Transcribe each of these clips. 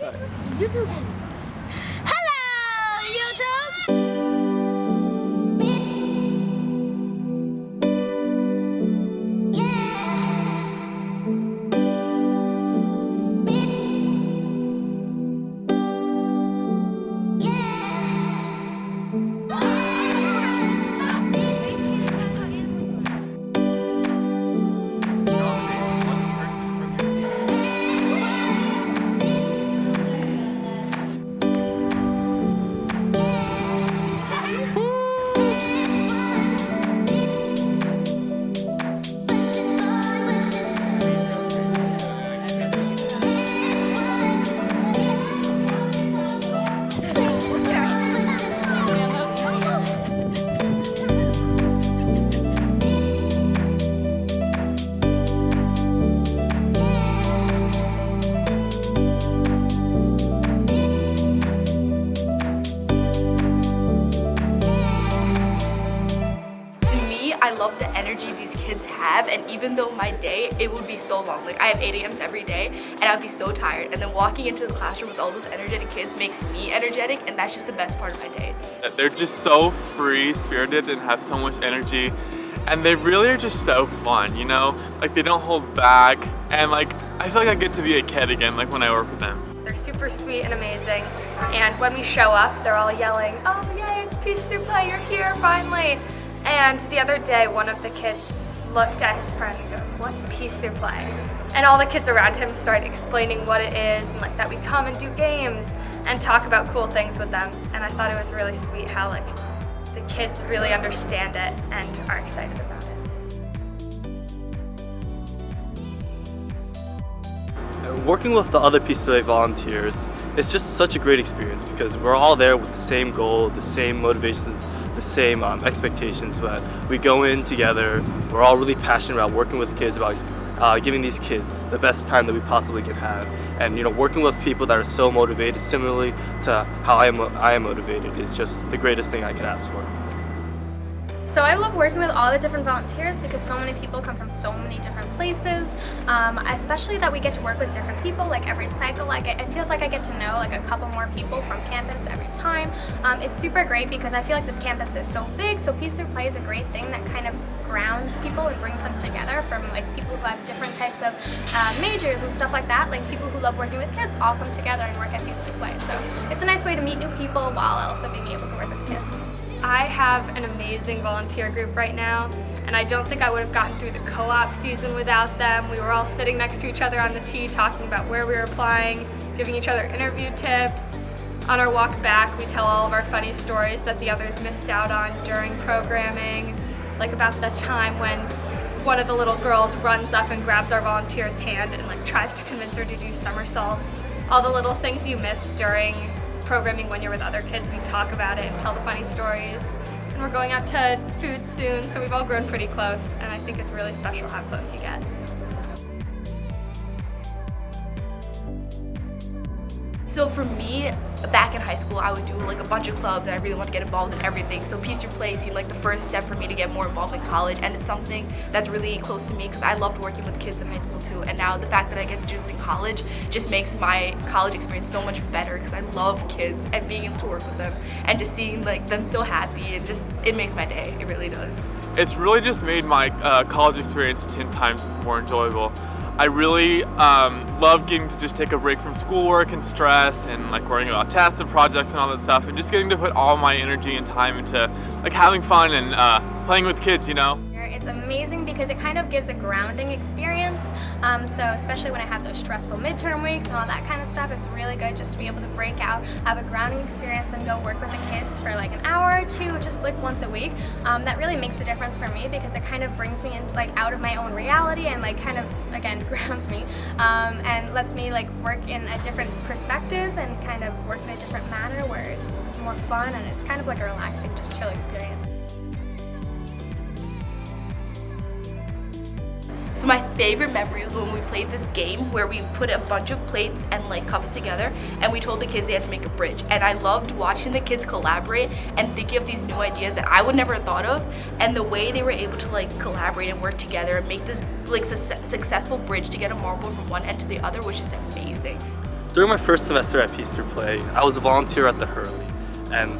YouTube. Hello, YouTube. I love the energy these kids have, and even though my day, it would be so long. Like, I have 8 a.m.s every day, and I'd be so tired. And then walking into the classroom with all those energetic kids makes me energetic, and that's just the best part of my day. They're just so free-spirited and have so much energy, and they really are just so fun, you know? Like, they don't hold back, and like, I feel like I get to be a kid again, like when I work with them. They're super sweet and amazing, and when we show up, they're all yelling, "Oh yay, it's Peace Through Play, you're here finally!" And the other day, one of the kids looked at his friend and goes, "What's Peace Through Play?" And all the kids around him started explaining what it is, and like that we come and do games and talk about cool things with them. And I thought it was really sweet how like the kids really understand it and are excited about it. Working with the other Peace Through Play volunteers, it's just such a great experience because we're all there with the same goal, the same motivations, the same expectations, but we go in together. We're all really passionate about working with kids, about giving these kids the best time that we possibly can have, and you know, working with people that are so motivated, similarly to how I am motivated, is just the greatest thing I could ask for. So I love working with all the different volunteers because so many people come from so many different places, especially that we get to work with different people. Like every cycle, like it feels like I get to know like a couple more people from campus every time. It's super great because I feel like this campus is so big, so Peace Through Play is a great thing that kind of grounds people and brings them together, from like people who have different types of majors and stuff like that. Like people who love working with kids all come together and work at Peace Through Play. So it's a nice way to meet new people while also being able to work with kids. I have an amazing volunteer group right now, and I don't think I would have gotten through the co-op season without them. We were all sitting next to each other on the tee talking about where we were applying, giving each other interview tips. On our walk back, we tell all of our funny stories that the others missed out on during programming, like about the time when one of the little girls runs up and grabs our volunteer's hand and like tries to convince her to do somersaults. All the little things you miss during programming when you're with other kids, we talk about it and tell the funny stories. And we're going out to food soon, so we've all grown pretty close, and I think it's really special how close you get. So for me, back in high school, I would do like a bunch of clubs and I really want to get involved in everything. So Peace Through Play seemed like the first step for me to get more involved in college, and it's something that's really close to me because I loved working with kids in high school too. And now the fact that I get to do this in college just makes my college experience so much better because I love kids and being able to work with them and just seeing like them so happy, and just it makes my day. It really does. It's really just made my college experience 10 times more enjoyable. I really love getting to just take a break from schoolwork and stress and like worrying about tests and projects and all that stuff, and just getting to put all my energy and time into like having fun and playing with kids, you know? It's amazing because it kind of gives a grounding experience, so especially when I have those stressful midterm weeks and all that kind of stuff, it's really good just to be able to break out, have a grounding experience, and go work with the kids for like an hour or two, just like once a week. That really makes the difference for me because it kind of brings me into like out of my own reality and like kind of again grounds me, and lets me like work in a different perspective and kind of work in a different manner where it's more fun and it's kind of like a relaxing, just chill experience. So my favorite memory was when we played this game where we put a bunch of plates and like cups together, and we told the kids they had to make a bridge. And I loved watching the kids collaborate and thinking of these new ideas that I would never have thought of, and the way they were able to like collaborate and work together and make this like successful bridge to get a marble from one end to the other was just amazing. During my first semester at Peace Through Play, I was a volunteer at the Hurley, and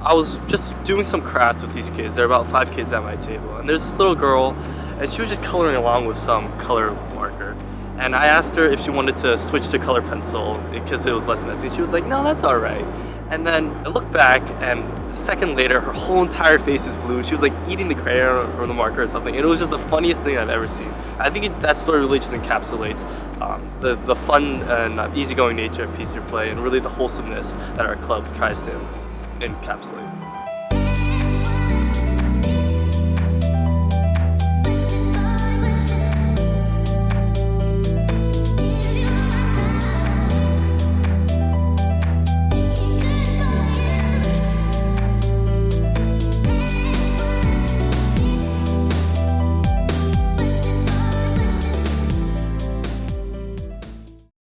I was just doing some craft with these kids. There were about 5 kids at my table, and there's this little girl, and she was just coloring along with some color marker. And I asked her if she wanted to switch to color pencil because it was less messy. She was like, no, that's all right. And then I looked back, and a second later, her whole entire face is blue. She was like eating the crayon or the marker or something. And it was just the funniest thing I've ever seen. I think that story really just encapsulates the fun and easygoing nature of Peace Through Play, and really the wholesomeness that our club tries to encapsulate.